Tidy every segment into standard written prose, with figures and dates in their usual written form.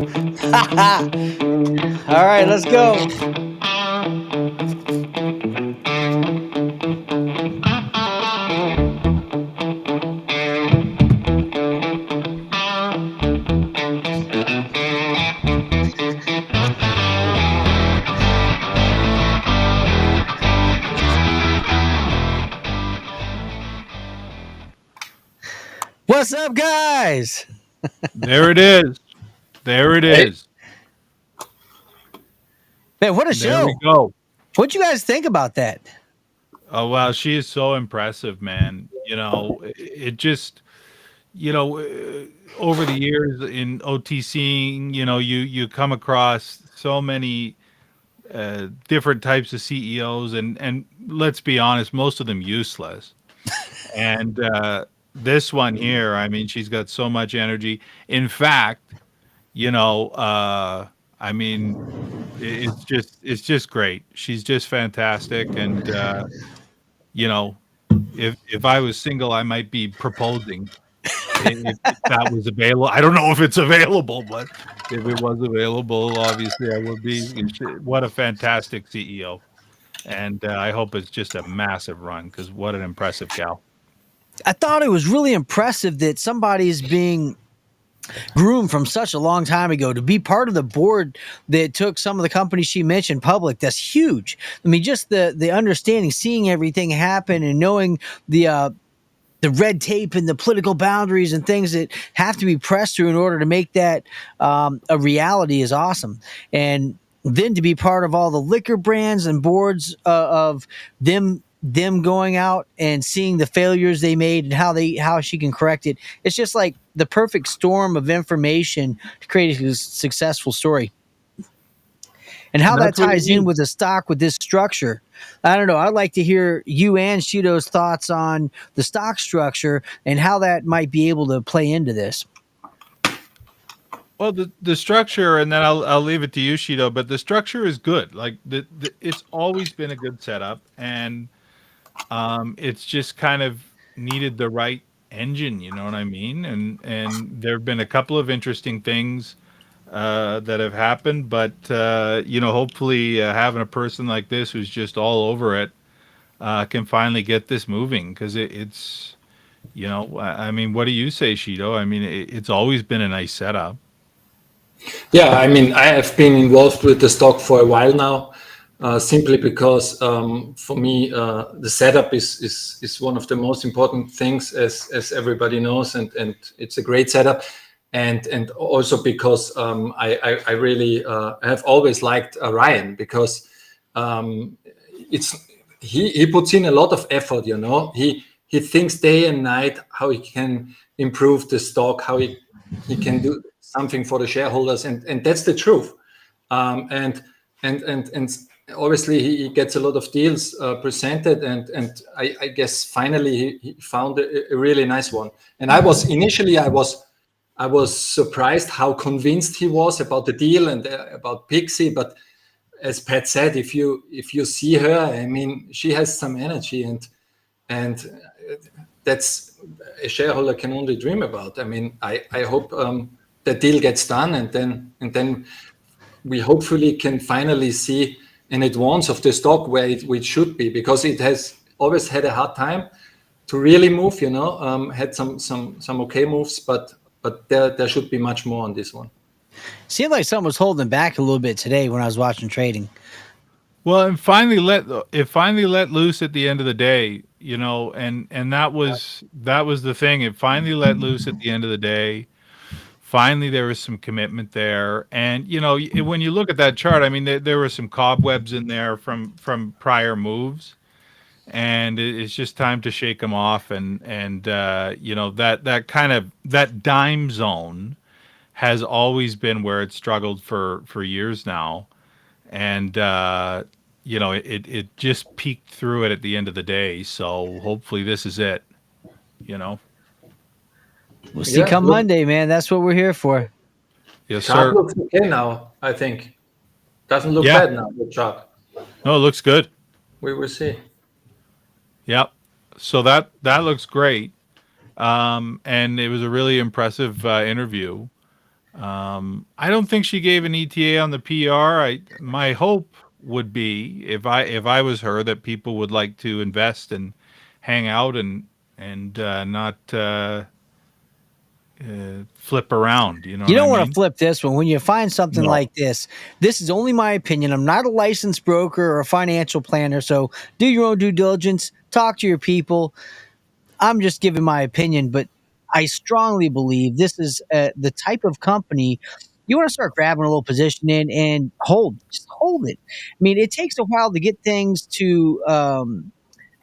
All right, let's go. What's up, guys? There it is. There it Hey, is. Man, what a There we show. go. What'd you guys think about that? Oh wow, she is so impressive, man. It just over the years in OTCing, you come across so many different types of CEOs, and let's be honest, most of them useless. And this one here, I mean, she's got so much energy. In fact, you know, uh, I mean, it's just great. She's just fantastic, and you know, if I was single, I might be proposing if that was available. I don't know if it's available, but if it was available, obviously I would be. What a fantastic CEO, and I hope it's just a massive run because what an impressive gal. I thought it was really impressive that somebody is being groomed from such a long time ago to be part of the board that took some of the companies she mentioned public. That's huge. I mean, just the understanding, seeing everything happen, and knowing the red tape and the political boundaries and things that have to be pressed through in order to make that a reality is awesome. And then to be part of all the liquor brands and boards of them going out and seeing the failures they made and how she can correct it. It's just like the perfect storm of information to create a successful story. And how And that that's what you ties in need. with the stock with this structure. I don't know. I'd like to hear you and Shido's thoughts on the stock structure and how that might be able to play into this. Well, the structure, and then I'll leave it to you, Shido. But the structure is good. Like it's always been a good setup, and it's just kind of needed the right engine. You know what I mean? And there have been a couple of interesting things that have happened, but hopefully having a person like this who's just all over it can finally get this moving because it's. I mean, what do you say, Shido? I mean, it's always been a nice setup. yeah, I mean, I have been involved with the stock for a while now, simply because for me the setup is one of the most important things, as everybody knows, and it's a great setup, and also because I really have always liked Ryan because it's he puts in a lot of effort. He thinks day and night how he can improve the stock, how he can do something for the shareholders, and that's the truth. And obviously he gets a lot of deals presented, and I guess finally he found a really nice one. And I was surprised how convinced he was about the deal and about Pixie, but as Pat said, if you see her, I mean, she has some energy, and that's a shareholder can only dream about. I mean, I hope the deal gets done, and then we hopefully can finally see an advance of the stock where it should be, because it has always had a hard time to really move. Had some okay moves, but there should be much more on this one. Seemed like something was holding back a little bit today when I was watching trading. Well, and finally let loose at the end of the day, and that was the thing. It finally let loose at the end of the day. Finally, there was some commitment there, and when you look at that chart, I mean, there were some cobwebs in there from prior moves, and it's just time to shake them off, and that kind of that dime zone has always been where it struggled for years now, and it just peeked through it at the end of the day. So hopefully this is it. You know, We'll see Yeah, come look, Monday, man. That's what we're here for. yes, chart sir. looks okay now. I think doesn't look Yeah, bad now. The chart. no, it looks good. We will see. Yep. So that looks great. And it was a really impressive interview. I don't think she gave an ETA on the PR. My hope would be if I was her that people would like to invest and hang out and not flip around. You know You what I don't want to mean? flip this one. When you find something No. like this is only my opinion. I'm not a licensed broker or a financial planner, so do your own due diligence, talk to your people. I'm just giving my opinion, but I strongly believe this is the type of company you want to start grabbing a little position in and just hold it. I mean, it takes a while to get things to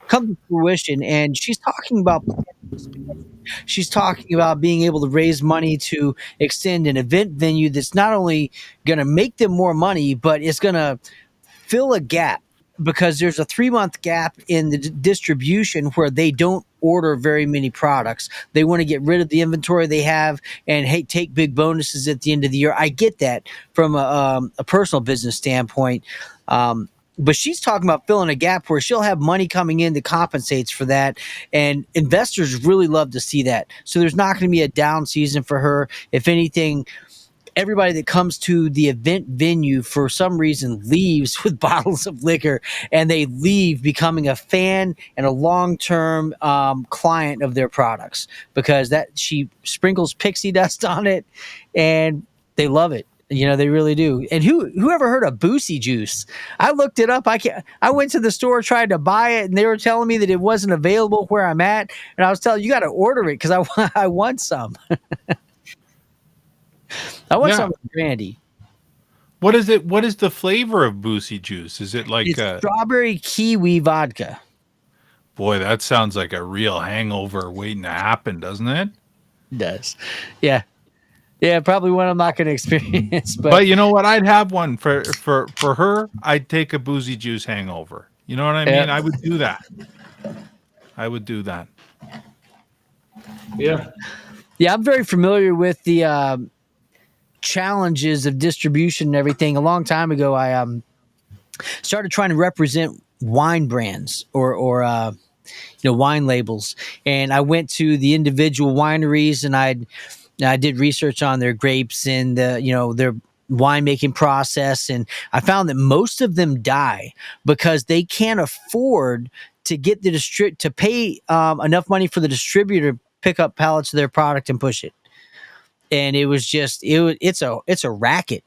come to fruition, and she's talking about potential expansion. She's talking about being able to raise money to extend an event venue that's not only going to make them more money, but it's going to fill a gap because there's a 3 month gap in the distribution where they don't order very many products. They want to get rid of the inventory they have and hey, take big bonuses at the end of the year. I get that from a personal business standpoint. But she's talking about filling a gap where she'll have money coming in that compensates for that. And investors really love to see that. So there's not going to be a down season for her. If anything, everybody that comes to the event venue for some reason leaves with bottles of liquor, and they leave becoming a fan and a long-term client of their products because that she sprinkles pixie dust on it and they love it. You know, they really do. And who ever heard of Boozy juice? I looked it up. I went to the store, tried to buy it, and they were telling me that it wasn't available where I'm at. And I was telling you got to order it because I want some. I want Yeah. some with brandy. What is it? What is the flavor of Boozy juice? Is it like It's strawberry kiwi vodka. boy, that sounds like a real hangover waiting to happen, doesn't it? It does. Yeah. Yeah, probably one I'm not going to experience, but But you know what? I'd have one for her. I'd take a Boozy juice hangover. You know what I mean? yeah. I would do that. I would do that. Yeah. Yeah, I'm very familiar with the challenges of distribution and everything. A long time ago, I started trying to represent wine brands or wine labels, and I went to the individual wineries and I did research on their grapes and their winemaking process, and I found that most of them die because they can't afford to get to pay enough money for the distributor to pick up pallets of their product and push it. And it was just it's a racket.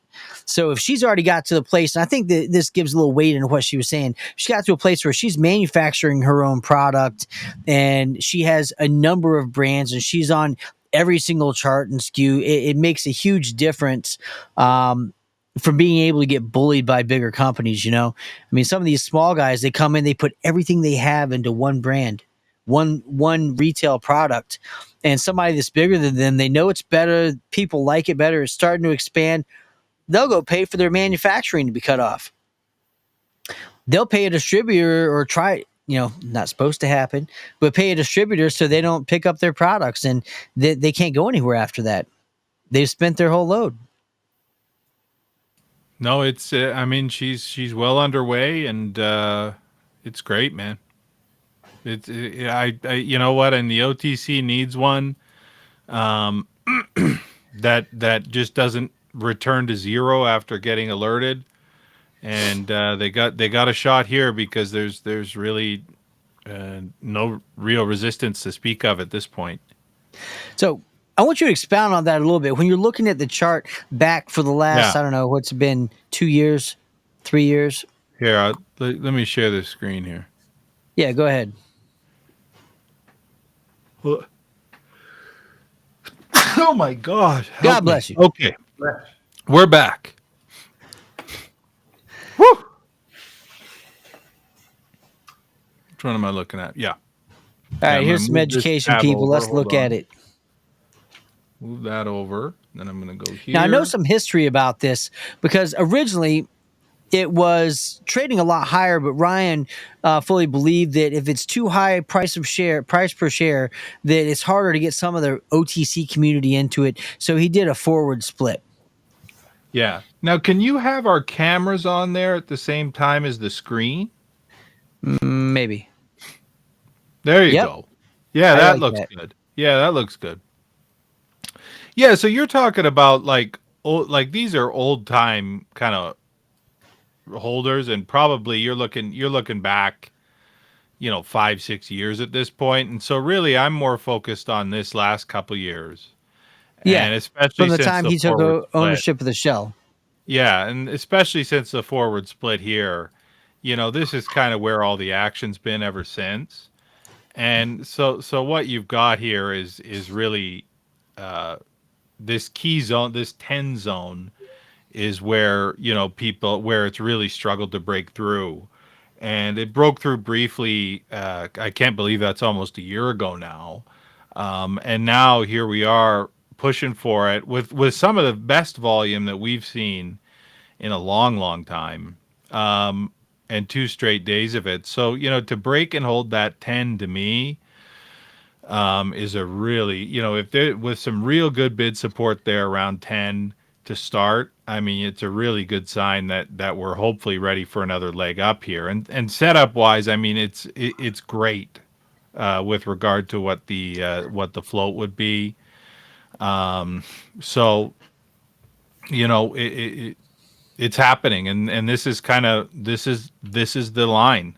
So if she's already got to the place, and I think that this gives a little weight into what she was saying, she got to a place where she's manufacturing her own product and she has a number of brands and she's on every single chart and SKU. It makes a huge difference from being able to get bullied by bigger companies. I mean, some of these small guys, they come in, they put everything they have into one brand, one retail product. And somebody that's bigger than them, they know it's better, people like it better, it's starting to expand, they'll go pay for their manufacturing to be cut off. They'll pay a distributor or try, not supposed to happen, but pay a distributor so they don't pick up their products and they can't go anywhere after that. They've spent their whole load. No, it's. I mean, she's well underway, and it's great, man. It's. You know what? And the OTC needs one that just doesn't return to zero after getting alerted. And they got a shot here because there's really no real resistance to speak of at this point. So I want you to expound on that a little bit. When you're looking at the chart back for the last, Yeah. I don't know, what's it been, 2 years, 3 years? Here, let me share the screen here. Yeah, go ahead. Oh my God! Help God me. bless you. Okay, we're back. Woo! Which one am I looking at? Yeah. All right, I'm here's gonna some move this education, tab people. over. Let's Hold look on. at it. Move that over. Then I'm going to go here. Now, I know some history about this because originally it was trading a lot higher, but Ryan fully believed that if it's too high price per share, that it's harder to get some of the OTC community into it. So he did a forward split. Yeah. Now, can you have our cameras on there at the same time as the screen? Maybe. There you Yep. go. Yeah, I that like looks that. good. Yeah, that looks good. Yeah, so you're talking about like old, like these are old time kind of holders, and probably you're looking back, 5, 6 years at this point, and so really I'm more focused on this last couple years, Yeah, and especially from the since time the he took forward split. ownership of the shell. Yeah, and especially since the forward split here, this is kind of where all the action's been ever since. And so what you've got here is really uh, this key zone, this 10 zone is where, people where it's really struggled to break through. And it broke through briefly. I can't believe that's almost a year ago now. And now here we are pushing for it with some of the best volume that we've seen in a long, long time, and 2 straight days of it. So, to break and hold that 10 to me, is a really, if there with some real good bid support there around 10 to start, I mean, it's a really good sign that we're hopefully ready for another leg up here. And setup wise, I mean, it's great, with regard to what the float would be. So, it's happening, and this is kind of this is the line.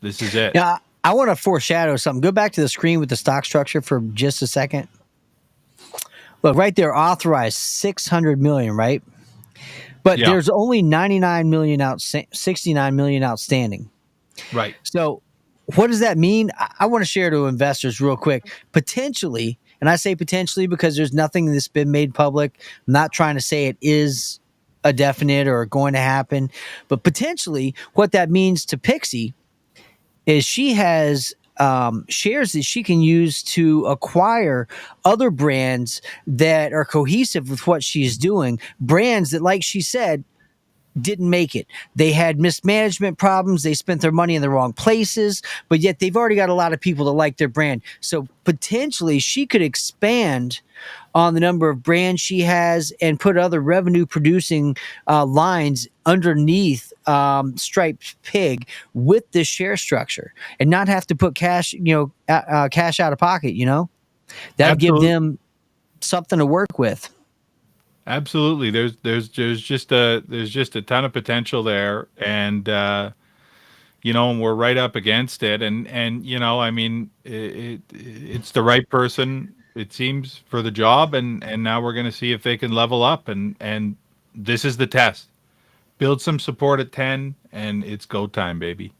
This is it. Now, I want to foreshadow something. Go back to the screen with the stock structure for just a second. Look, right there, authorized 600 million, right? But Yeah, there's only 99 million 69 million outstanding. right. So, what does that mean? I want to share to investors real quick. Potentially, and I say potentially because there's nothing that's been made public. I'm not trying to say it is a definite or going to happen, but potentially, what that means to Pixie is she has shares that she can use to acquire other brands that are cohesive with what she's doing. Brands that, like she said, didn't make it. They had mismanagement problems. They spent their money in the wrong places, but yet they've already got a lot of people that like their brand. So potentially she could expand on the number of brands she has and put other revenue producing lines underneath Striped Pig with this share structure and not have to put cash, cash out of pocket, that'd give Absolutely. them something to work with. Absolutely. There's just a ton of potential there, and and we're right up against it, and I mean, it's the right person, it seems, for the job, and now we're going to see if they can level up, and this is the test. Build some support at 10, and it's go time, baby.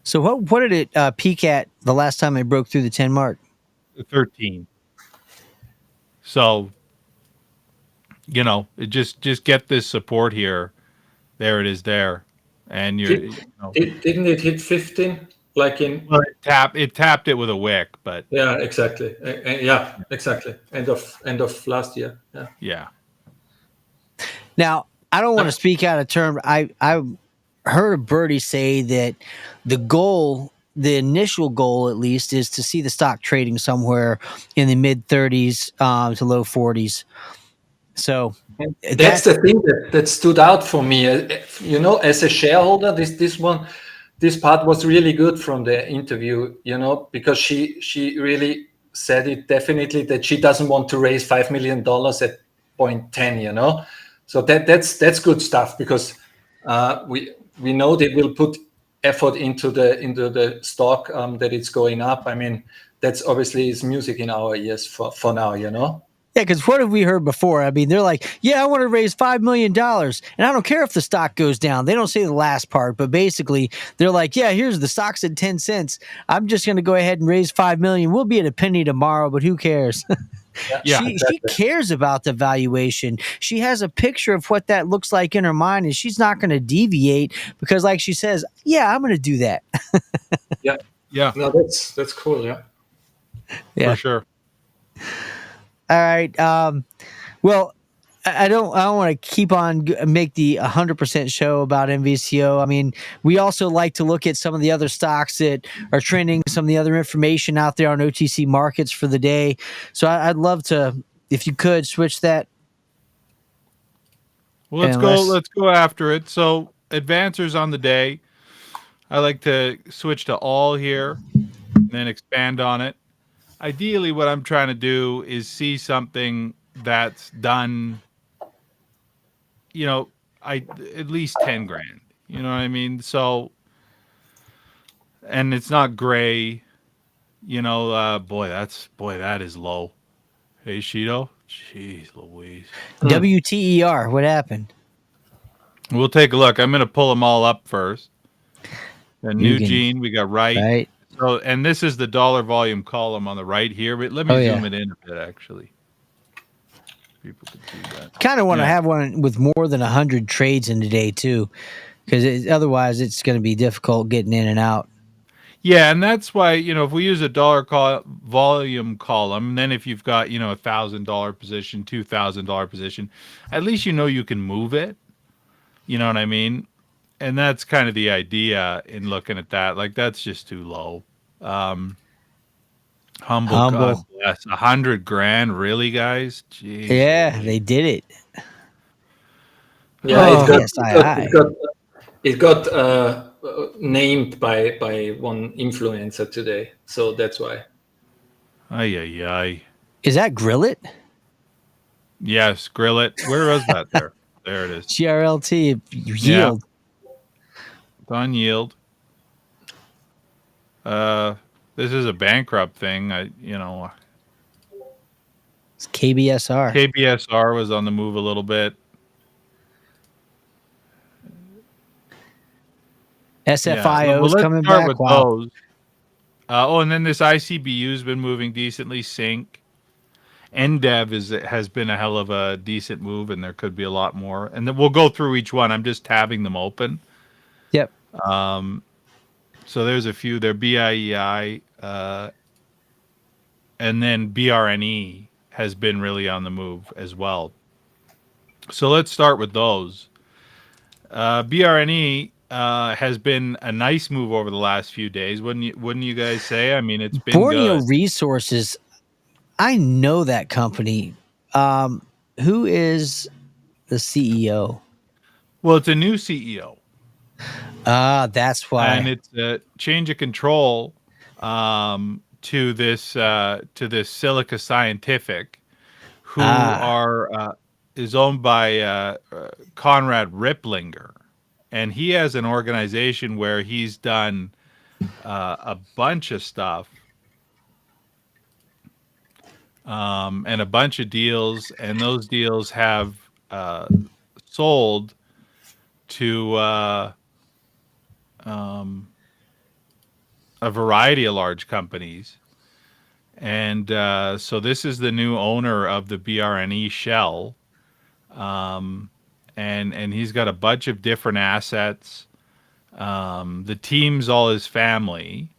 So what did it peak at the last time they broke through the 10 mark? 13. So, just get this support here. There it is there. And Didn't it hit 15? Like in well, it tapped it with a wick, but yeah, exactly. Yeah, exactly. End of last year. Yeah. yeah. Now, I don't want to speak out of turn. I heard a birdie say that the initial goal at least, is to see the stock trading somewhere in the mid 30s to low 40s. So That's the thing that stood out for me. As a shareholder, this part was really good from the interview. Because she really said it definitely that she doesn't want to raise $5 million at 0.10. So that's good stuff, because we know they will put effort into the stock, that it's going up. I mean, that's obviously is music in our ears for now. yeah, because what have we heard before? I mean, they're like, yeah, I want to raise $5 million. And I don't care if the stock goes down. They don't say the last part, but basically they're like, yeah, here's the stock's at 10 cents. I'm just going to go ahead and raise 5 million. We'll be at a penny tomorrow, but who cares? Yeah, She cares about the valuation. She has a picture of what that looks like in her mind, and she's not going to deviate because, like she says, yeah, I'm going to do that. Yeah. yeah, No, that's cool. Yeah. Yeah. for sure. All right. Well, I don't want to keep on make the 100% show about MVCO. I mean, we also like to look at some of the other stocks that are trending, some of the other information out there on OTC markets for the day. So I'd love to, if you could, switch that. Well, let's go. Unless, Let's go after it. So, advancers on the day. I like to switch to all here, and then expand on it. ideally what I'm trying to do is see something that's done, you know, I at least 10 grand. You know what I mean? So, and it's not gray, boy, that is low. Hey, Shido. Jeez Louise. WTER. What happened? We'll take a look. I'm going to pull them all up first. The You new can, gene we got right. right? So, and this is the dollar volume column on the right here. But let Oh me yeah. zoom it in a bit, actually. People can see that. Kind of want to Yeah. have one with more than 100 trades in today too, because otherwise it's going to be difficult getting in and out. Yeah, and that's why, if we use a volume column, then if you've got, $1,000 position, $2,000 position, at least you can move it. You know what I mean? And that's kind of the idea in looking at that. Like, that's just too low. Humble, God Humble. bless. 100 grand, really, guys? Jeez Yeah, Louise. they did it. Yeah, Oh, it got yes, it got named by one influencer today, so that's why. Ay, ay, ay. Is that Grill It? Yes, grill it. Where was that there? There it is. GRLT Yeah, yield. it's on yield. Uh, this is a bankrupt thing. It's KBSR. KBSR was on the move a little bit. Yeah. Well, SFIO's let's coming start back. with Wow. those. And then this ICBU's been moving decently. Sync. NDEV has been a hell of a decent move, and there could be a lot more. And then we'll go through each one. I'm just tabbing them open. Yep. So there's a few there. BIEI, and then BRNE has been really on the move as well. So let's start with those. BRNE has been a nice move over the last few days. Wouldn't you guys say? I mean, it's been Borneo good. Resources. I know that company. Who is the CEO? Well, it's a new CEO, That's and why. it's a change of control to this Silica Scientific, who is owned by Conrad Ripplinger, and he has an organization where he's done a bunch of stuff and a bunch of deals, and those deals have sold to a variety of large companies. And so this is the new owner of the BRNE shell. And he's got a bunch of different assets. The team's all his family.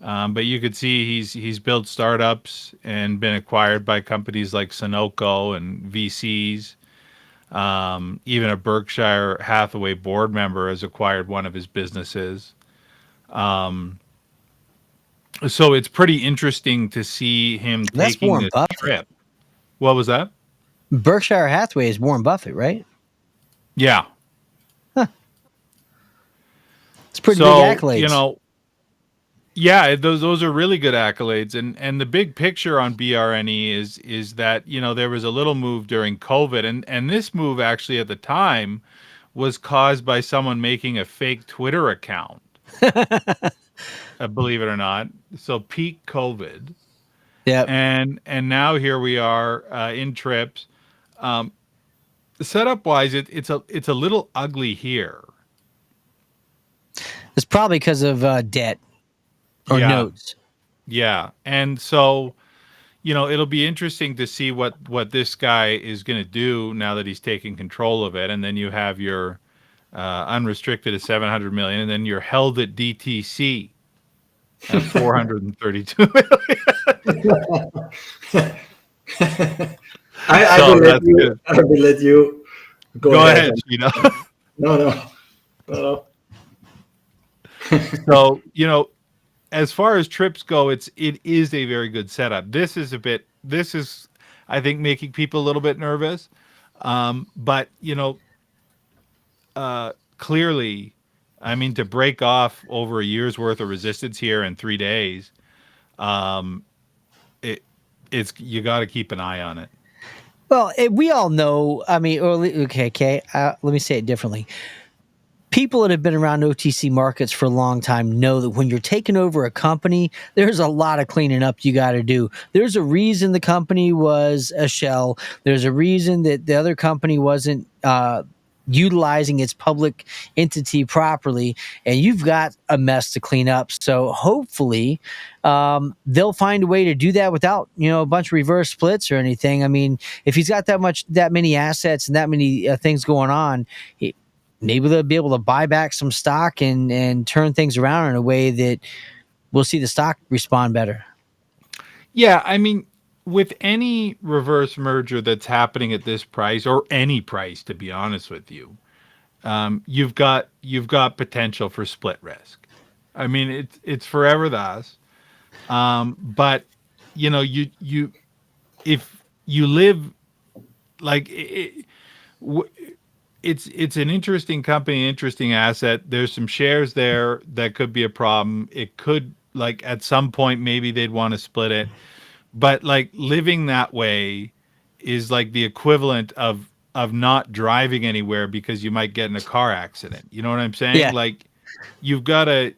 But you could see he's built startups and been acquired by companies like Sunoco and VCs. Even a Berkshire Hathaway board member has acquired one of his businesses. So it's pretty interesting to see him That's taking Warren this Buffett. trip. What was that? Berkshire Hathaway is Warren Buffett, right? Yeah. It's pretty So, big accolades. yeah, those are really good accolades. And the big picture on BRNE is that, there was a little move during COVID, and this move actually at the time was caused by someone making a fake Twitter account. Believe it or not. So peak COVID. Yep. And now here we are in trips. Setup wise, it's a little ugly here. It's probably because of debt or Yeah, notes. yeah, and so it'll be interesting to see what this guy is going to do now that he's taking control of it, and then you have your unrestricted at 700 million, and then you're held at DTC at 432 million. I So will let that's you. good. I will let you Go ahead, Gino. No. So as far as trips go, it is a very good setup. This is I think making people a little bit nervous. But clearly, I mean, to break off over a year's worth of resistance here in 3 days, it's you got to keep an eye on it. Well, we all know. I mean, okay. Let me say it differently. People that have been around OTC markets for a long time know that when you're taking over a company, there's a lot of cleaning up you got to do. There's a reason the company was a shell. There's a reason that the other company wasn't utilizing its public entity properly, and you've got a mess to clean up. So hopefully, they'll find a way to do that without a bunch of reverse splits or anything. I mean, if he's got that many assets and that many things going on, maybe they'll be able to buy back some stock and turn things around in a way that we'll see the stock respond better. Yeah, I mean, with any reverse merger that's happening at this price or any price, to be honest with you, you've got potential for split risk. I mean, it's forever thus. But you if you live like it's an interesting company, interesting asset. There's some shares there that could be a problem. It could, like, at some point maybe they'd want to split it, but like living that way is like the equivalent of not driving anywhere because you might get in a car accident. You know what I'm saying? Yeah. Like, you've got to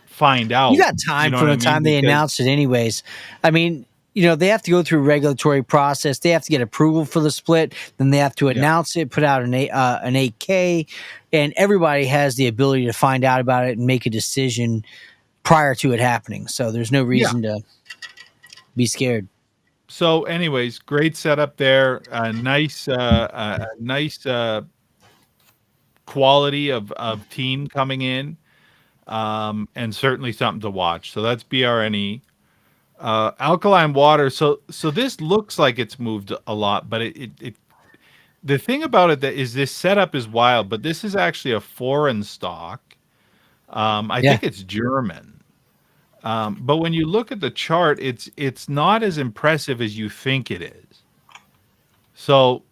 find You out. got time You know from what I the mean? time they Because announced it anyways. I mean, they have to go through a regulatory process. They have to get approval for the split. Then they have to announce it, put out an 8K, and everybody has the ability to find out about it and make a decision prior to it happening. So there's no reason to be scared. So, anyways, great setup there. Nice quality of team coming in, and certainly something to watch. So that's BRNE. Alkaline water. So this looks like it's moved a lot, but it the thing about it that is this setup is wild. But this is actually a foreign stock. I think it's German. But when you look at the chart, it's not as impressive as you think it is. So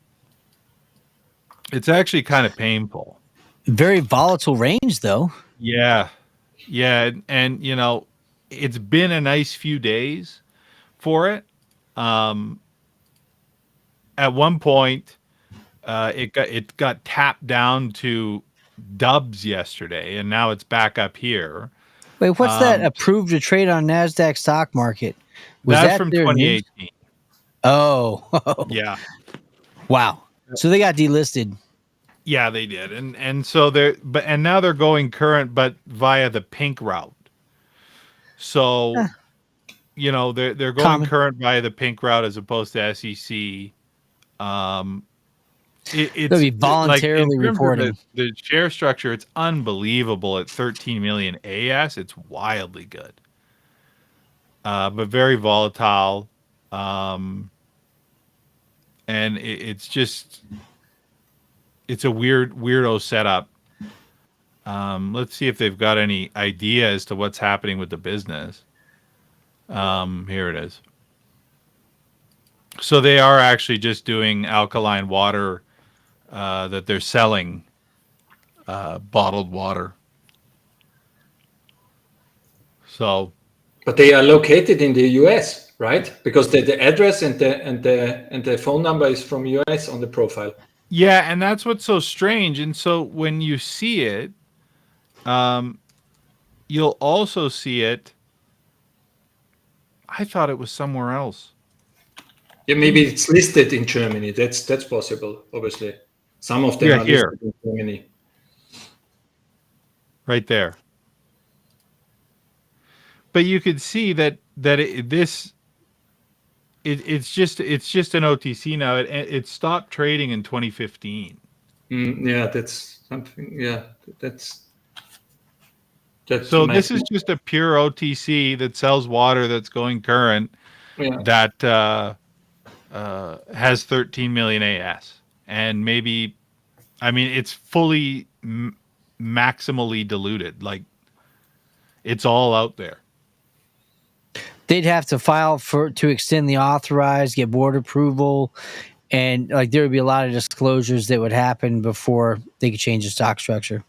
it's actually kind of painful. Very volatile range, though. Yeah. Yeah. And it's been a nice few days for it. At one point, it got tapped down to dubs yesterday, and now it's back up here. Wait, what's that approved to trade on NASDAQ stock market? Was That's that from their news? 2018. Oh. Yeah. Wow. So they got delisted. Yeah, they did. And so and now they're going current, but via the pink route. So, they're going current via the pink route as opposed to SEC. It's be voluntarily like, in terms reporting. of the share structure, it's unbelievable at 13 million AS. It's wildly good. But very volatile. And it's a weirdo setup. Let's see if they've got any idea as to what's happening with the business. Here it is. So they are actually just doing alkaline water that they're selling, bottled water. So, but they are located in the US, right? Because the address and the phone number is from US on the profile. Yeah, and that's what's so strange. And so when you see it, you'll also see it. I thought it was somewhere else. Yeah, maybe it's listed in Germany. That's possible. Obviously, some of them are listed in Germany. Right there. But you could see that it's just an OTC now. It stopped trading in 2015. Yeah, that's something. Yeah, that's so this is just a pure OTC that sells water that's going current. Yeah. That has 13 million AS, and maybe, I mean, it's fully maximally diluted. Like, it's all out there. They'd have to file to extend the authorized, get board approval, and there would be a lot of disclosures that would happen before they could change the stock structure.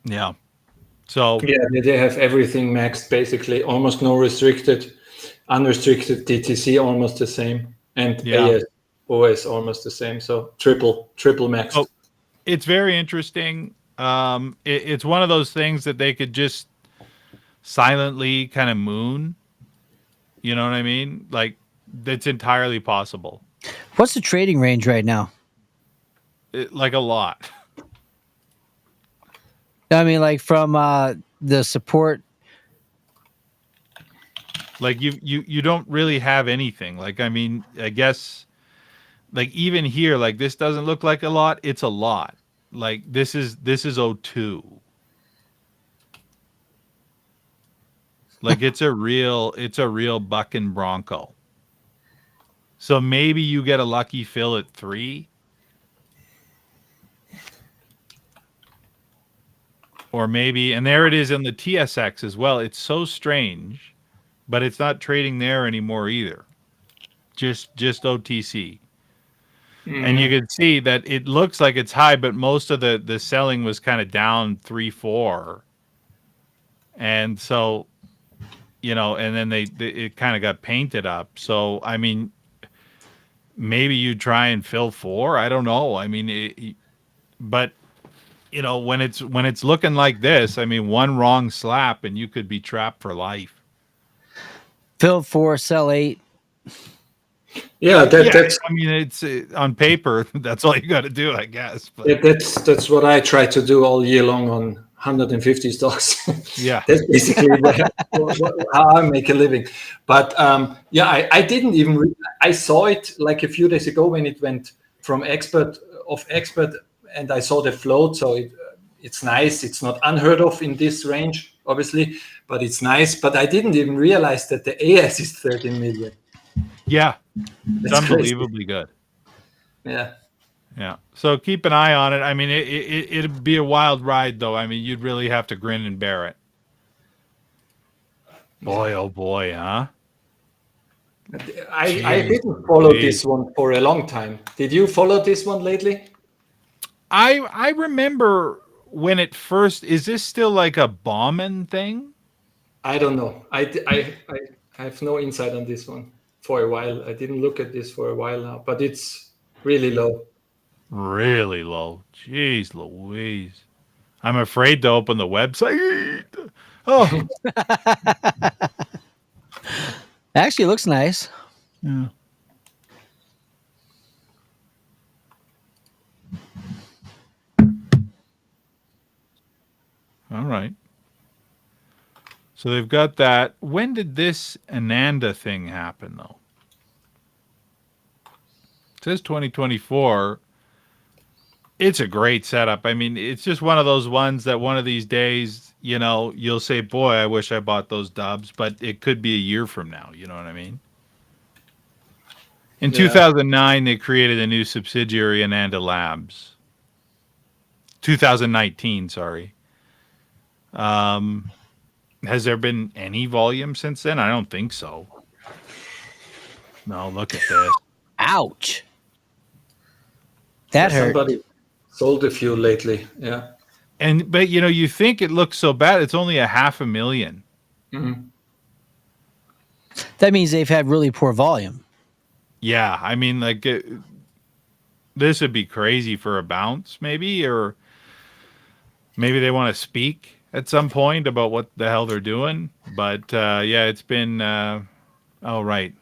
Yeah. So yeah, they have everything maxed, basically, almost no restricted. unrestricted DTC almost the same, and Yeah. OS almost the same. So triple maxed. Oh, it's very interesting. It's one of those things that they could just silently kind of moon. You know what I mean? Like, that's entirely possible. What's the trading range right now? Like a lot. I mean, like from the support. Like you don't really have anything. Like, I mean, I guess like even here, like this doesn't look like a lot. It's a lot. Like this is O2. Like it's a real bucking bronco. So maybe you get a lucky fill at 3. Or maybe, and there it is in the TSX as well. It's so strange, but it's not trading there anymore either. Just OTC. And you can see that it looks like it's high, but most of the selling was kind of down 3-4. And so, and then it kind of got painted up. So, I mean, maybe you try and fill 4. I don't know. I mean, but when it's looking like this, I mean, one wrong slap and you could be trapped for life. Fill 4, sell 8. Yeah, that's. I mean, it's on paper. That's all you got to do, I guess. But. That's what I try to do all year long on 150 stocks. Yeah, that's basically how I make a living. But I didn't even. I saw it like a few days ago when it went from expert, and I saw the float. So it's nice. It's not unheard of in this range, obviously, but it's nice. But I didn't even realize that the AS is 13 million. Yeah, it's unbelievably crazy. Good. Yeah. So keep an eye on it. I mean, it'd be a wild ride, though. I mean, you'd really have to grin and bear it. Boy, oh boy, huh? I didn't follow this one for a long time. Did you follow this one lately? I remember when it first. Is this still like a bombing thing? I don't know. I have no insight on this one. For a while, I didn't look at this for a while now, but it's really low. Really low. Jeez Louise. I'm afraid to open the website. Oh. Actually, it looks nice. Yeah. All right. So they've got that. When did this Ananda thing happen, though? It says 2024. It's a great setup. I mean, it's just one of those ones that one of these days, you'll say, boy, I wish I bought those dubs, but it could be a year from now. You know what I mean? In 2009, they created a new subsidiary, Ananda Labs. 2019, sorry. Has there been any volume since then? I don't think so. No, look at this. Ouch. That hurt. Somebody sold a few lately. Yeah. But you think it looks so bad. It's only 500,000. Mm-hmm. That means they've had really poor volume. Yeah. I mean, like, this would be crazy for a bounce, maybe, or maybe they want to speak at some point about what the hell they're doing. But it's been right.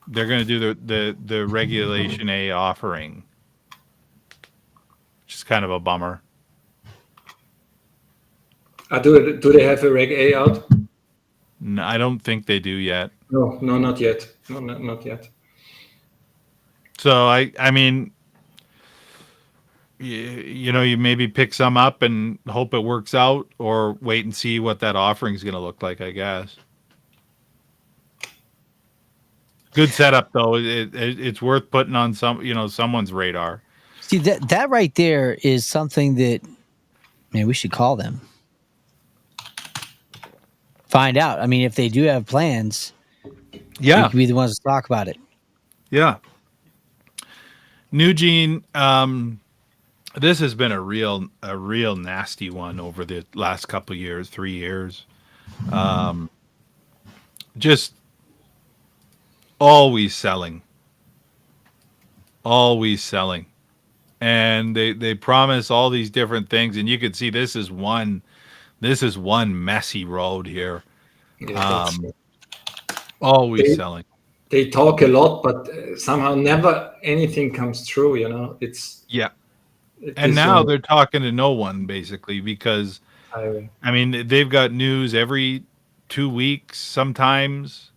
They're going to do the Regulation A offering, which is kind of a bummer. Do they have a Reg A out? No, I don't think they do yet. No, not yet. No, not yet. So I mean, you maybe pick some up and hope it works out, or wait and see what that offering is going to look like, I guess. Good setup, though. It's worth putting on someone's radar. See, that right there is something that, man, we should call them. Find out. I mean, if they do have plans, we could be the ones to talk about it. Yeah. Nugene, this has been a real nasty one over the last couple of years, 3 years. Just always selling, and they promise all these different things, and you can see this is one messy road here. Yeah, that's Always they selling. they talk a lot, but somehow never anything comes true. It's Yeah. And this now they're talking to no one basically because hiring. I mean they've got news every 2 weeks, sometimes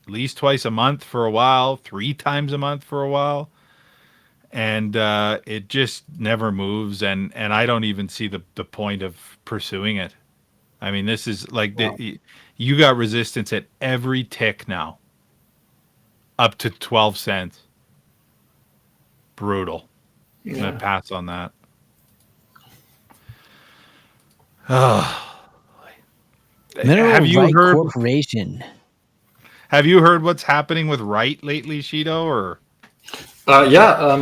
at least twice a month for a while, 3 times a month for a while, and it just never moves. And I don't even see the point of pursuing it. I mean, this is like Wow. you got resistance at every tick now, up to 12 cents. Brutal. I'm gonna Yeah. pass on that. Oh, Mineral have you Right heard? Corporation. Have you heard what's happening with Wright lately, Shido? Or Yeah.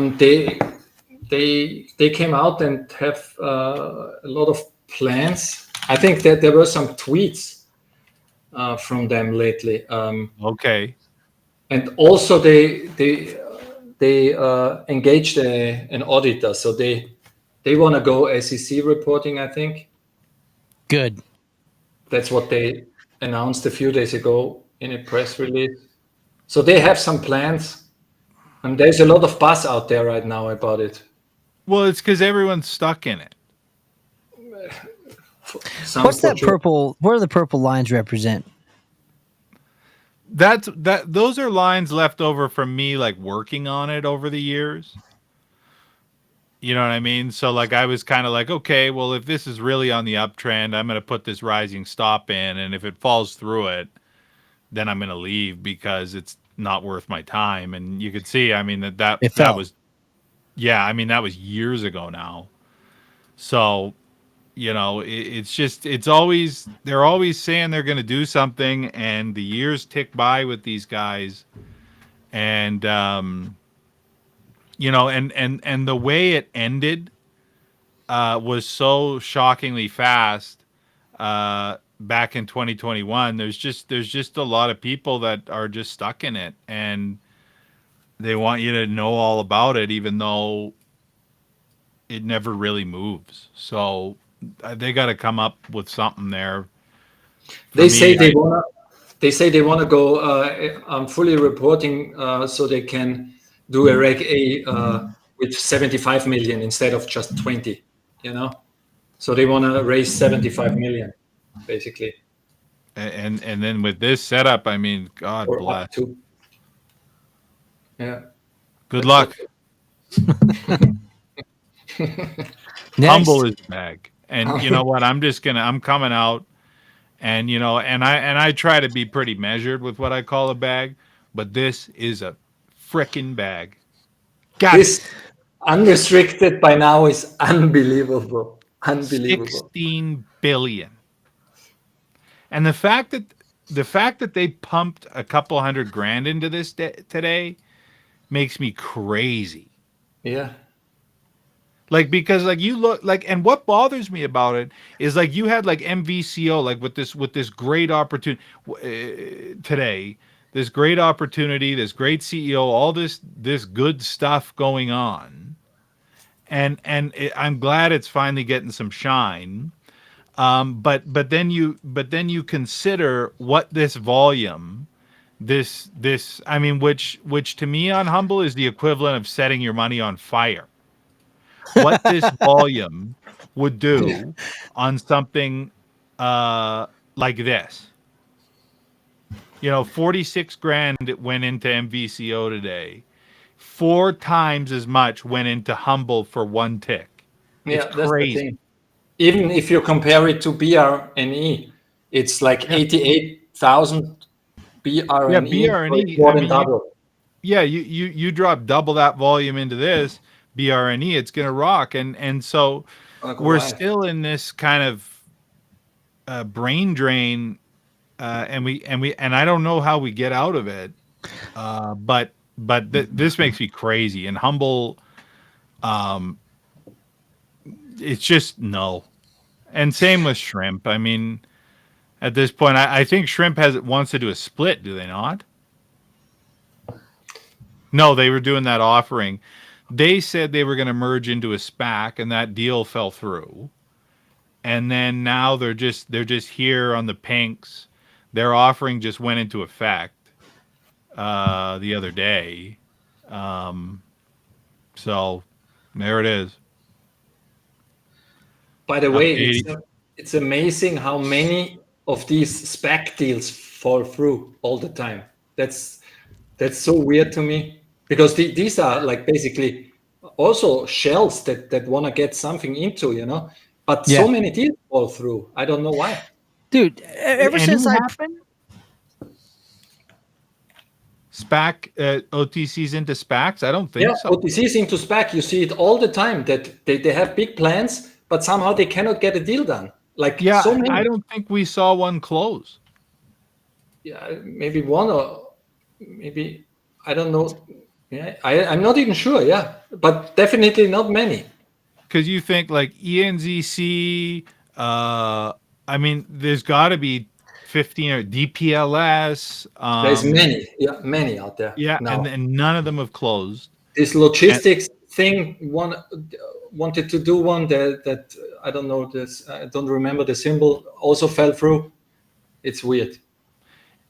They came out and have a lot of plans. I think that there were some tweets from them lately, okay, and also they engaged an auditor, so they want to go SEC reporting. I think Good. that's what they announced a few days ago in a press release. So they have some plans, and there's a lot of buzz out there right now about it. well, it's because everyone's stuck in it. Some What's for that sure. purple? What do the purple lines represent? Those are lines left over from me, like working on it over the years. You know what I mean? So like I was kind of like, okay, well, if this is really on the uptrend, I'm going to put this rising stop in, and if it falls through it, then I'm going to leave because it's not worth my time. And you could see, I mean, It that fell. was, yeah, I mean, that was years ago now. So, it's just, it's always, they're always saying they're going to do something, and the years tick by with these guys. And, and the way it ended was so shockingly fast back in 2021. There's just a lot of people that are just stuck in it, and they want you to know all about it, even though it never really moves. So they got to come up with something there. For They me, say they wanna. They say they want to go fully reporting, so they can do a Reg A with 75 million instead of just 20. So they want to raise 75 million, basically, and then with this setup, I mean, God or up bless. to. Yeah, Good that's what. luck. Next. Humble is bag, and you know what? I'm coming out. And and I try to be pretty measured with what I call a bag, but this is a frickin' bag. God, This unrestricted by now is unbelievable. Unbelievable. 16 billion. And the fact that they pumped a couple hundred grand into this today makes me crazy. Yeah. Like because like you look like, and what bothers me about it is like you had like MVCO like with this great opportunity today, this great opportunity, this great CEO, all this good stuff going on, and I'm glad it's finally getting some shine. But then you consider what this volume, this I mean, which to me on Humble is the equivalent of setting your money on fire. What this volume would do on something like this. 46 grand went into MVCO today. 4 times as much went into Humble for one tick. It's Yeah, that's the crazy. thing. Even if you compare it to BRNE, it's like Yeah. 88,000 Yeah, BRNE, so it's BRNE. more I than mean, double. you drop double that volume into this BRNE, it's gonna rock. And so Gonna go we're wild. still in this kind of brain drain, and I don't know how we get out of it. But this makes me crazy. And Humble, um, it's just no. And same with Shrimp. I mean, at this point, I think Shrimp wants to do a split. Do they not? No, they were doing that offering. They said they were going to merge into a SPAC, and that deal fell through. And then now they're just here on the pinks. Their offering just went into effect the other day. So there it is. By the Up way, 80. it's amazing how many of these SPAC deals fall through all the time. That's so weird to me, because these are like basically also shells that want to get something into, but Yeah. so many deals fall through. I don't know why. Dude, ever Any since happen? SPAC OTCs into SPACs? I don't think so. OTCs into SPAC, you see it all the time, that they have big plans, but somehow they cannot get a deal done. Like so many. I don't think we saw one close. Yeah, maybe one, or maybe, I don't know. Yeah, I'm not even sure. Yeah, but definitely not many. Because you think like ENZC, I mean, there's got to be 15 or DPLS. There's many out there. Yeah, now. and none of them have closed. This logistics thing wanted to do one that I don't know this. I don't remember the symbol. Also fell through. It's weird.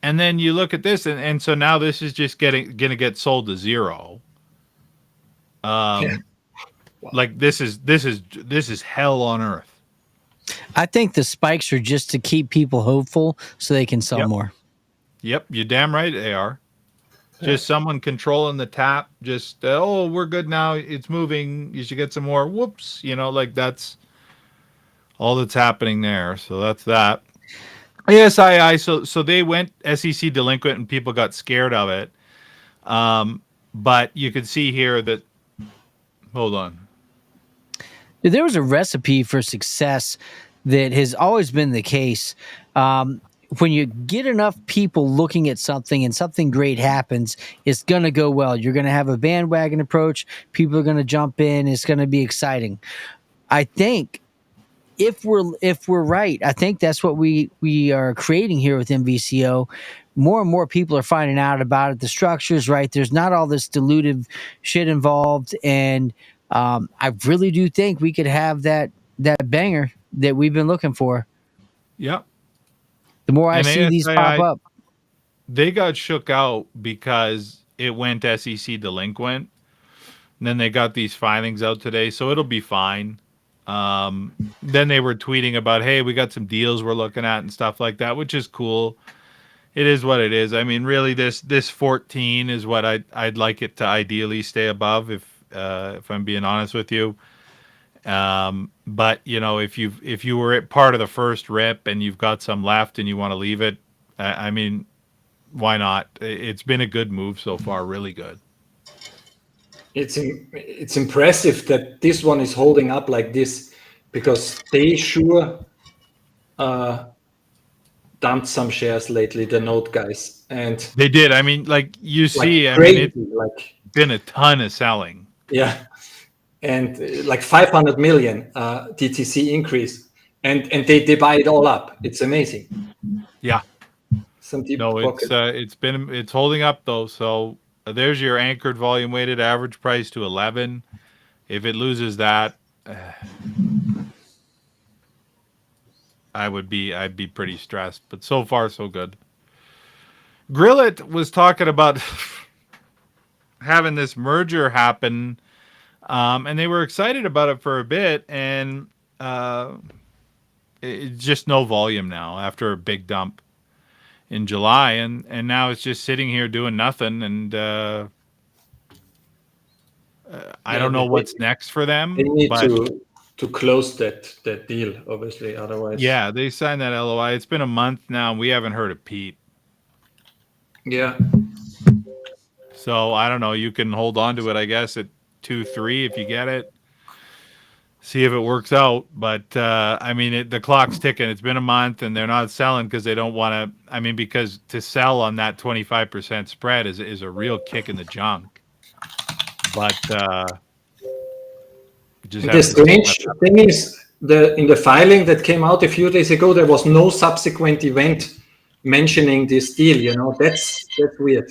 And then you look at this, and so now this is just gonna get sold to zero. Wow. Like this is hell on earth. I think the spikes are just to keep people hopeful so they can sell more. Yep, you're damn right they are. Just someone controlling the tap. Just we're good now. It's moving. You should get some more. Whoops, like that's all that's happening there. So that's that. ASII. So they went SEC delinquent, and people got scared of it. But you can see here that. Hold on. There was a recipe for success that has always been the case. When you get enough people looking at something and something great happens, it's going to go well. You're going to have a bandwagon approach. People are going to jump in. It's going to be exciting. I think if we're right, I think that's what we are creating here with MVCO. More and more people are finding out about it. The structure's right. There's not all this dilutive shit involved. And I really do think we could have that banger that we've been looking for. Yep. The more I see these pop up. They got shook out because it went SEC delinquent. And then they got these filings out today, so it'll be fine. Then they were tweeting about, hey, we got some deals we're looking at and stuff like that, which is cool. It is what it is. I mean, really, this 14 is what I'd like it to ideally stay above, if I'm being honest with you. But if you were at part of the first rip and you've got some left and you want to leave it, I mean, why not? It's been a good move so far, really good. It's impressive that this one is holding up like this, because they sure dumped some shares lately, the note guys, and they did. I mean, like you see, crazy, it's been a ton of selling. Yeah, and like 500 million DTC increase, and they buy it all up. It's amazing. Yeah. Some deep pocket. It's holding up though. So there's your anchored volume weighted average price to 11. If it loses that, I'd be pretty stressed. But so far so good. Grillet was talking about having this merger happen, and they were excited about it for a bit, and it's just no volume now after a big dump in July, and now it's just sitting here doing nothing, and I don't know what's next for them. They need to close that deal, obviously, otherwise. Yeah, they signed that LOI. It's been a month now, and we haven't heard of Pete. Yeah. So I don't know. You can hold on to it, I guess, at 2-3 if you get it. See if it works out. But I mean, the clock's ticking. It's been a month, and they're not selling because they don't want to. I mean, because to sell on that 25% spread is a real kick in the junk. But the strange thing is, in the filing that came out a few days ago, there was no subsequent event mentioning this deal. That's weird.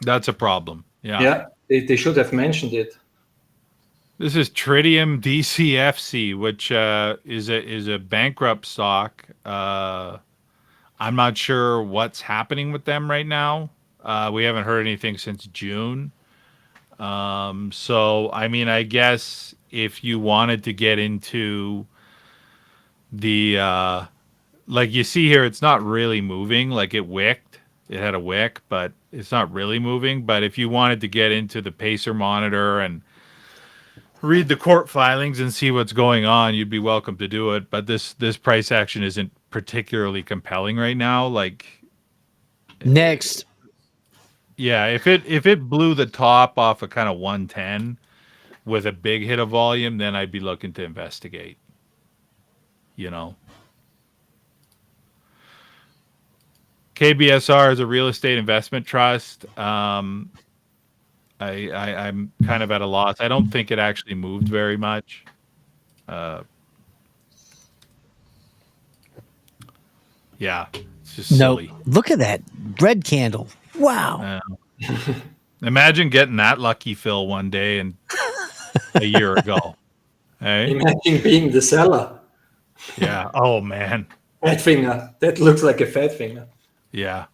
That's a problem. Yeah, they should have mentioned it. This is Tritium DCFC, which is a bankrupt stock. I'm not sure what's happening with them right now. We haven't heard anything since June. So, I mean, I guess if you wanted to get into the, like you see here, it's not really moving. Like it wicked. It had a wick, but it's not really moving. But if you wanted to get into the Pacer monitor and read the court filings and see what's going on, you'd be welcome to do it. But this price action isn't particularly compelling right now. Like Next. Yeah, if it blew the top off of kind of 110 with a big hit of volume, then I'd be looking to investigate. You know. KBSR is a real estate investment trust. I'm kind of at a loss. I don't think it actually moved very much. Yeah, it's just silly. Look at that red candle. Wow. Imagine getting that lucky, Phil, one day and a year ago. Hey? Imagine being the seller. Yeah. Oh man. Fat finger. That looks like a fat finger. Yeah.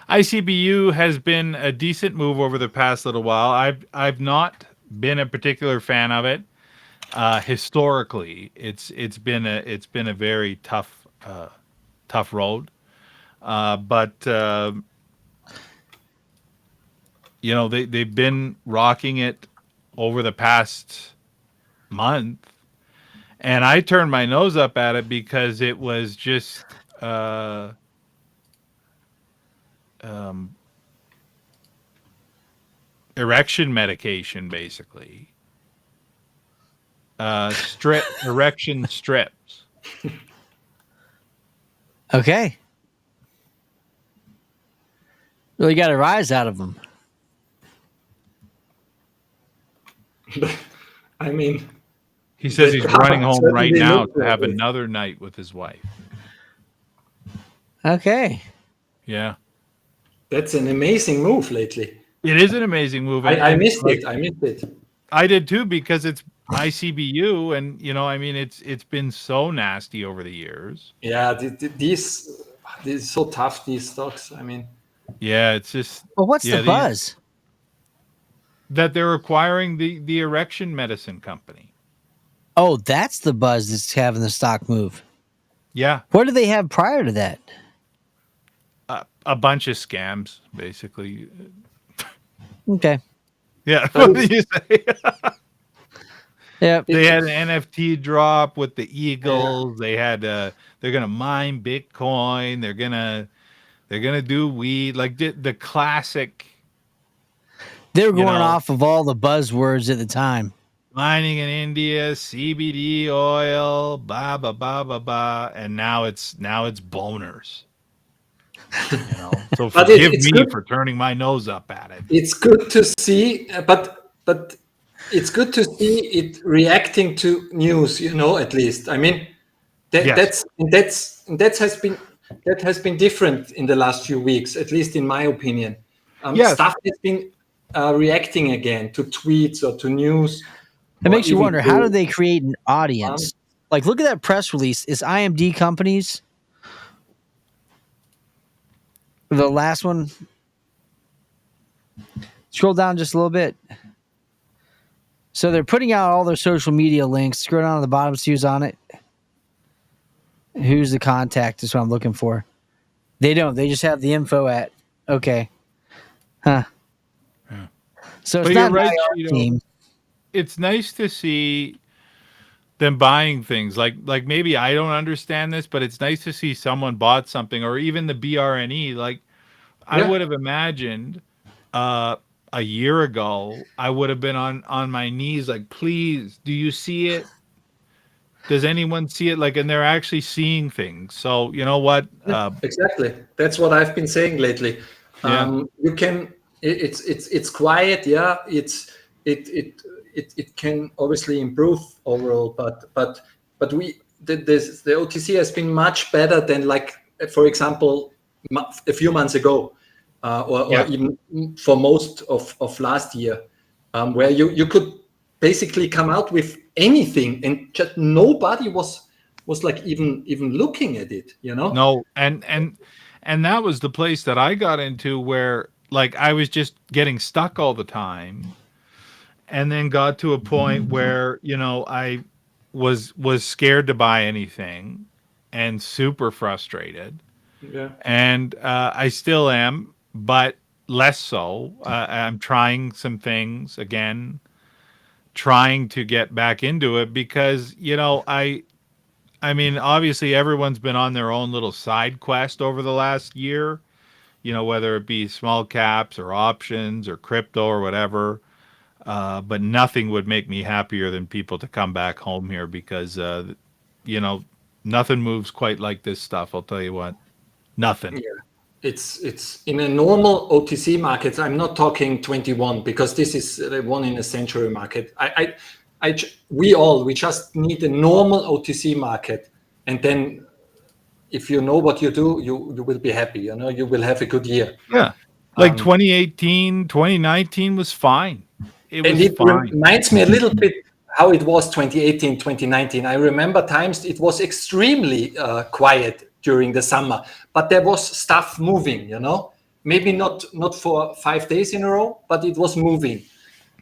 ICBU has been a decent move over the past little while. I've not been a particular fan of it. Historically, it's been a very tough road. But you know, they've been rocking it over the past month, and I turned my nose up at it because it was just erection medication, basically. Erection strips. Okay. Well, you got a rise out of them. I mean, he says he's running home right now to have another night with his wife. Okay. Yeah. That's an amazing move lately. It is an amazing move. I missed it. I missed it. I did too, because it's ICBU, and you know, I mean, it's been so nasty over the years. Yeah, these so tough, these stocks. I mean, yeah, it's just. Well, what's the buzz? That they're acquiring the erection medicine company. Oh, that's the buzz that's having the stock move. Yeah. What did they have prior to that? A bunch of scams, basically. Okay. Yeah. What do you say? Yeah. They had an NFT drop with the Eagles. Yeah. They had they're gonna mine Bitcoin. They're gonna do weed, like the classic. They were going off of all the buzzwords at the time. Mining in India, CBD oil, blah blah blah blah blah, and now it's boners. You know, so forgive me for turning my nose up at it. It's good to see, but it's good to see it reacting to news. You know, at least. I mean, that has been different in the last few weeks, at least in my opinion. Stuff has been reacting again to tweets or to news. It makes you wonder, how do they create an audience? Like, look at that press release. It's IMD companies. The last one. Scroll down just a little bit. So they're putting out all their social media links. Scroll down to the bottom, see who's on it. Who's the contact is what I'm looking for. They don't. They just have the info at. Okay. Huh. Yeah. So it's not right, team. It's nice to see them buying things. Like maybe I don't understand this, but it's nice to see someone bought something, or even the BRNE. Like I would have imagined a year ago, I would have been on my knees like, please, do you see it? Does anyone see it? Like, and they're actually seeing things. So you know what? Exactly. That's what I've been saying lately. Yeah. You can. It's quiet. Yeah. It can obviously improve overall, but the OTC has been much better than, like, for example, a few months ago. or even for most of last year, where you could basically come out with anything and just nobody was like even looking at it, you know? No, and that was the place that I got into where like I was just getting stuck all the time, and then got to a point where, you know, I was scared to buy anything and super frustrated. Yeah. And I still am, but less so. I'm trying some things again, trying to get back into it because, you know, I mean, obviously everyone's been on their own little side quest over the last year, you know, whether it be small caps or options or crypto or whatever. But nothing would make me happier than people to come back home here because, you know, nothing moves quite like this stuff. I'll tell you what, nothing. Yeah. It's in a normal OTC market. I'm not talking 21 because this is the one in a century market. We just need a normal OTC market, and then if you know what you do, you will be happy. You know, you will have a good year. Yeah. Like 2018, 2019 was fine. It And was it fine. reminds me a little bit how it was 2018, 2019. I remember times it was extremely quiet during the summer, but there was stuff moving, you know, maybe not for 5 days in a row, but it was moving.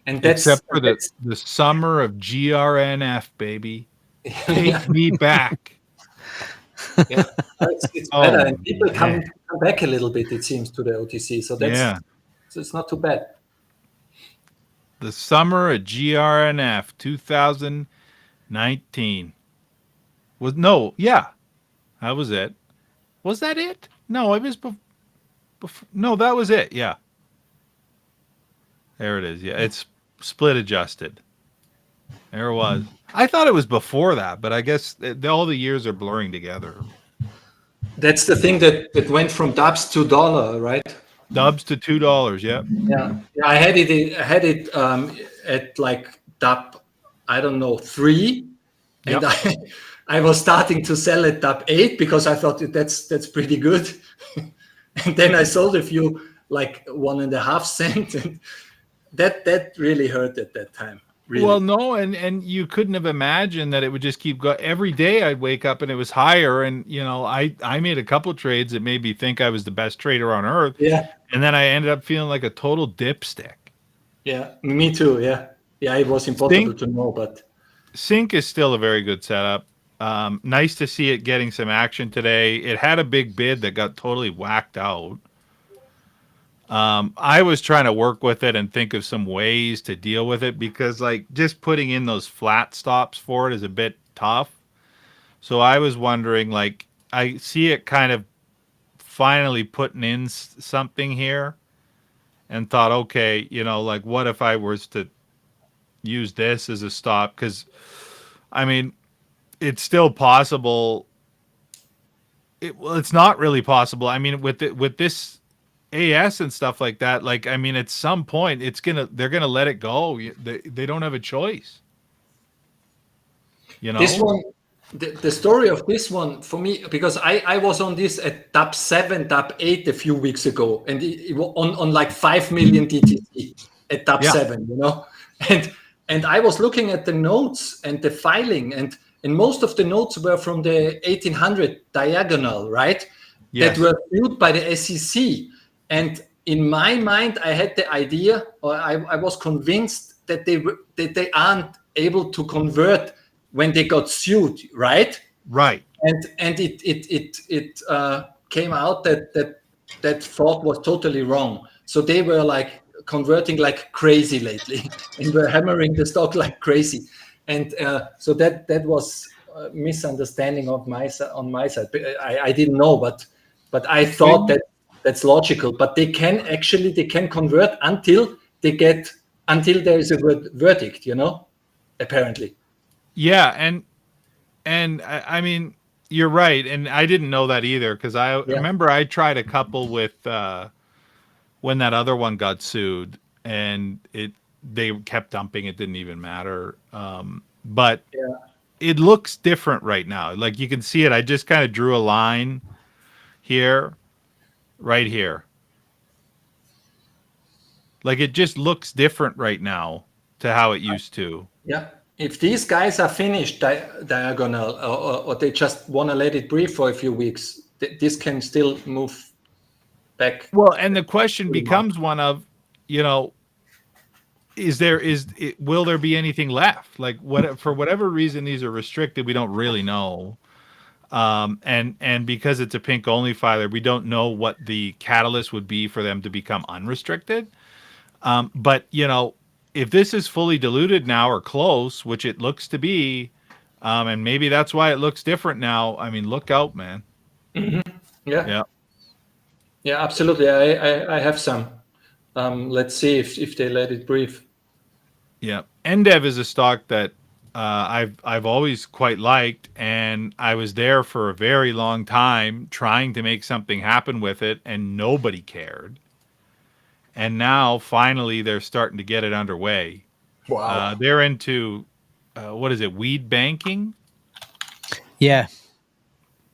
And Except for that's the summer of GRNF, baby. yeah, Take me back. yeah. It's Oh, better, and people man. come back a little bit, it seems, to the OTC. So Yeah. so it's not too bad. The summer of GRNF 2019 was no, yeah, that was it. Was that it? No, it was before. No, that was it. Yeah, there it is. Yeah, it's split adjusted. There it was. I thought it was before that, but I guess all the years are blurring together. That's the thing that went from dubs to dollar, right? Dubs to $2. Yep. Yeah, I had it at like dub, I don't know, 3, and Yep. I was starting to sell at dub 8 because I thought that's pretty good, and then I sold a few like 1.5 cent, and that really hurt at that time. Really. Well, no, and you couldn't have imagined that it would just keep going. Every day I'd wake up and it was higher, and you know, I made a couple trades that made me think I was the best trader on earth. Yeah. And then I ended up feeling like a total dipstick. Yeah, me too. Yeah, yeah, it was impossible to know, but Sync is still a very good setup. Nice to see it getting some action today. It had a big bid that got totally whacked out. I was trying to work with it and think of some ways to deal with it because, like, just putting in those flat stops for it is a bit tough. So I was wondering, like, I see it kind of finally putting in something here and thought, okay, you know, like, what if I was to use this as a stop? Because, I mean, it's still possible. Well, it's not really possible. I mean, with this AS and stuff like that, like, I mean, at some point they're gonna let it go. They don't have a choice. You know? this one, the story of this one for me, because I was on this at tab 7, tab 8 a few weeks ago, and it was on like 5 million DTC at tab 7, you know, and I was looking at the notes and the filing, and most of the notes were from the 1800 diagonal, right? Yes. That were viewed by the SEC. And in my mind, I had the idea, or I was convinced that they aren't able to convert when they got sued, right? Right. And it came out that thought was totally wrong. So they were like converting like crazy lately, and were hammering the stock like crazy. And so that was a misunderstanding on my side. I didn't know, but I thought that's logical. But they can convert until there is a verdict, you know, apparently. Yeah, and I mean, you're right, and I didn't know that either because I remember I tried a couple with when that other one got sued, and they kept dumping. It didn't even matter. But it looks different right now. Like you can see it. I just kind of drew a line here, right here. Like it just looks different right now to how it used to. Yeah. If these guys are finished diagonal, or they just want to let it breathe for a few weeks, this can still move back. Well, and the question becomes one of, you know, will there be anything left? Like what, for whatever reason these are restricted, we don't really know. And because it's a pink only filer, we don't know what the catalyst would be for them to become unrestricted. But you know, if this is fully diluted now or close, which it looks to be, and maybe that's why it looks different now. I mean, look out, man. Yeah. Yeah. Yeah, absolutely. I have some. Let's see if they let it breathe. Yeah. NDev is a stock that I've always quite liked, and I was there for a very long time trying to make something happen with it, and nobody cared. And now finally they're starting to get it underway. Wow. They're into what is it, weed banking? Yeah.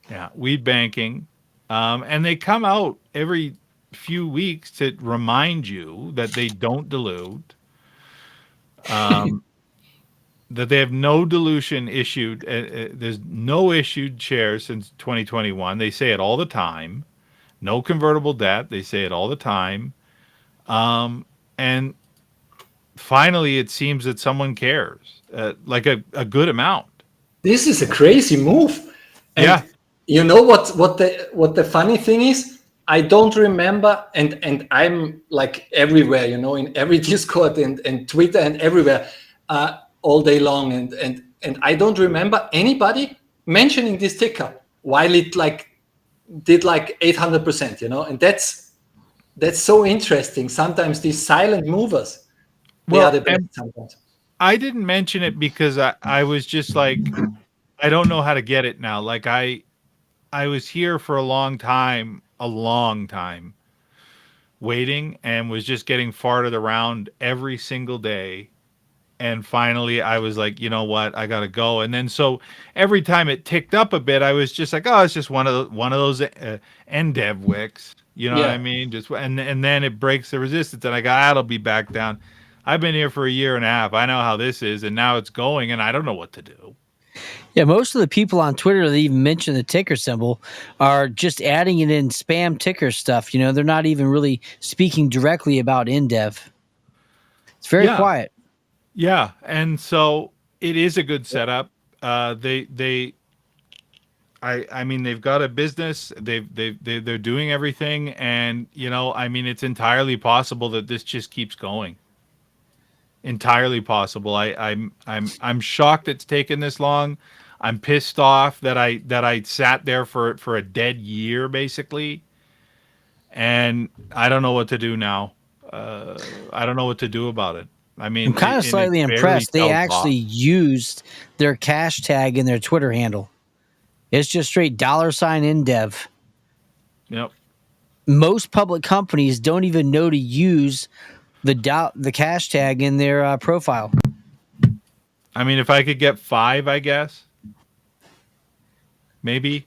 Yeah, weed banking. And they come out every few weeks to remind you that they don't dilute, that they have no dilution issued. There's no issued shares since 2021. They say it all the time. No convertible debt. They say it all the time. And finally, it seems that someone cares, like a good amount. This is a crazy move. And Yeah. you know what the funny thing is? I don't remember, and I'm like everywhere, you know, in every Discord and Twitter and everywhere, all day long, and I don't remember anybody mentioning this ticker while it like did like 800%, you know, and that's so interesting. Sometimes these silent movers, they are Well, the best and sometimes. I didn't mention it because I was just like, I don't know how to get it now. Like I was here for a long time waiting, and was just getting farted around every single day. And finally I was like, you know what, I gotta go. And then so every time it ticked up a bit, I was just like, oh, it's just one of those NDev wicks. You know what I Yeah. mean? Just and then it breaks the resistance, and I go, ah, it'll be back down. I've been here for a year and a half. I know how this is, and now it's going, and I don't know what to do. Yeah, most of the people on Twitter that even mention the ticker symbol are just adding it in spam ticker stuff. You know, they're not even really speaking directly about InDev. It's very Yeah, quiet. yeah, and so it is a good setup. They I mean, they've got a business. They're doing everything, and you know, I mean, it's entirely possible that this just keeps going. Entirely possible. I'm shocked it's taken this long. I'm pissed off that I sat there for a dead year basically, and I don't know what to do now. I don't know what to do about it. I I'm mean, kind of and it's slightly barely impressed. They sells actually off. used their cash tag in their Twitter handle. It's just straight $ InDev. Yep. Most public companies don't even know to use the cash tag in their profile. I mean, if I could get 5, I guess maybe,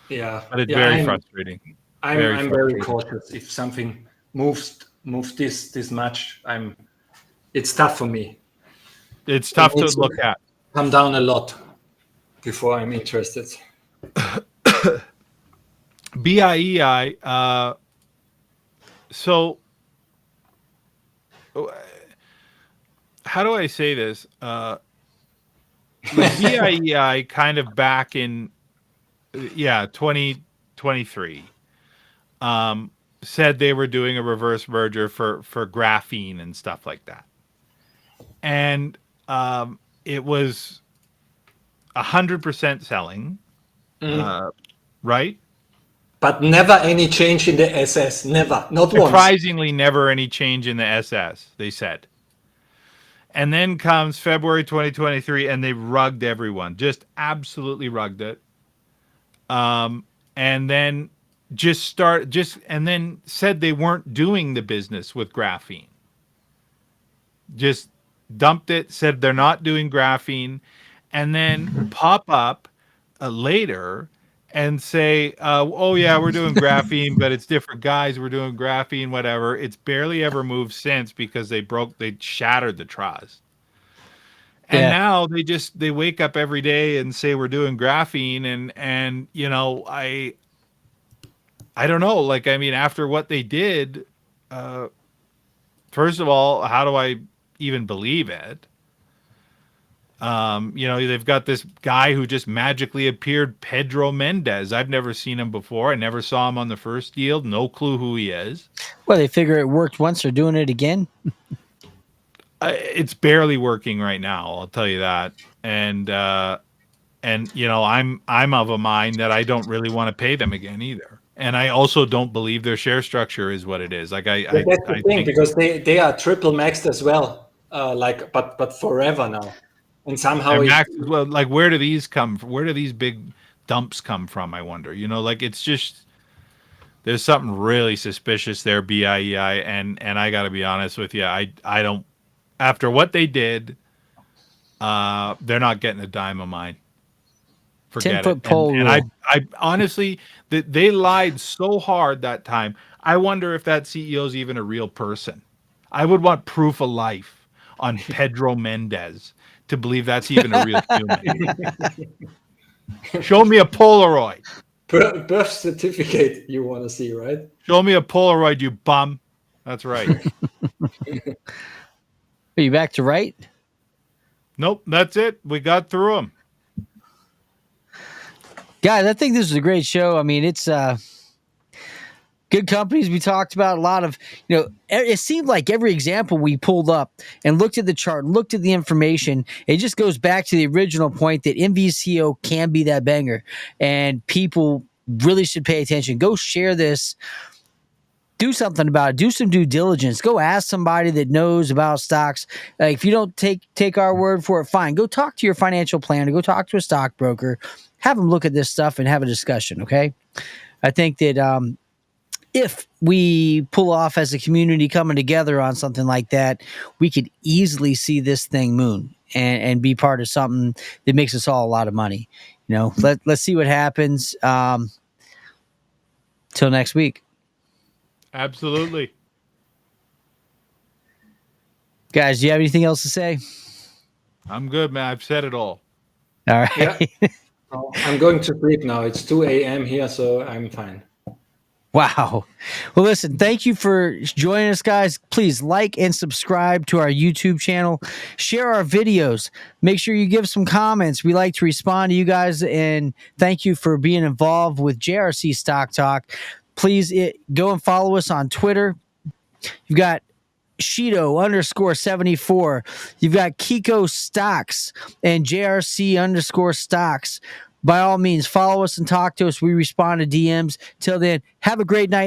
Yeah. but it's Yeah. very frustrating. Very I'm very frustrating. cautious. If something moves this much, it's tough for me. It's It tough to needs to look at. come down a lot before I'm interested. BIEI. So how do I say this? Like BIEI kind of back in 2023 said they were doing a reverse merger for graphene and stuff like that. And it was 100% selling, right? But never any change in the SS. Never. Not once. Surprisingly, never any change in the SS, they said. And then comes February 2023, and they rugged everyone, just absolutely rugged it. And then and then said they weren't doing the business with graphene. Just dumped it, said they're not doing graphene, and then pop up later and say, oh yeah, we're doing graphene, but it's different guys. We're doing graphene, whatever. It's barely ever moved since because they shattered the trust. And Yeah. now they wake up every day and say we're doing graphene, and I don't know. Like, I mean, after what they did, first of all, how do I even believe it? They've got this guy who just magically appeared, Pedro Mendez. I've never seen him before. I never saw him on the first deal. No clue who he is. Well, they figure it worked once, they're doing it again. It's barely working right now. I'll tell you that. And I'm of a mind that I don't really want to pay them again either. And I also don't believe their share structure is what it is. Like That's the thing, because they are triple maxed as well. But forever now, and somehow max as well. Like, where do these come from? Where do these big dumps come from? I wonder. Like, it's just, there's something really suspicious there, BIEI, and I got to be honest with you, I don't. After what they did, they're not getting a dime of mine. Forget 10-foot it. pole And rule. I honestly, they lied so hard that time. I wonder if that CEO is even a real person. I would want proof of life on Pedro Mendez to believe that's even a real human. Show me a Polaroid. Birth certificate you want to see, right? Show me a Polaroid, you bum. That's right. Are you back to right? Nope, that's it. We got through them. Guys, I think this is a great show. I mean, it's good companies we talked about. A lot of, it seemed like every example we pulled up and looked at the chart, looked at the information, it just goes back to the original point that MVCO can be that banger, and people really should pay attention. Go share this. Do something about it. Do some due diligence. Go ask somebody that knows about stocks. Like, if you don't take our word for it, fine. Go talk to your financial planner. Go talk to a stockbroker. Have them look at this stuff and have a discussion, okay? I think that if we pull off as a community coming together on something like that, we could easily see this thing moon and be part of something that makes us all a lot of money. Let's see what happens. Till next week. Absolutely. Guys, do you have anything else to say? I'm good, man. I've said it all. All right. Yeah. I'm going to sleep now. It's 2 a.m. here, so I'm fine. Wow. Well, listen, thank you for joining us, guys. Please like and subscribe to our YouTube channel. Share our videos. Make sure you give some comments. We like to respond to you guys, and thank you for being involved with JRC Stock Talk. Please go and follow us on Twitter. You've got Shido_74. You've got Kiko Stocks and JRC_stocks. By all means, follow us and talk to us. We respond to DMs. Till then, have a great night.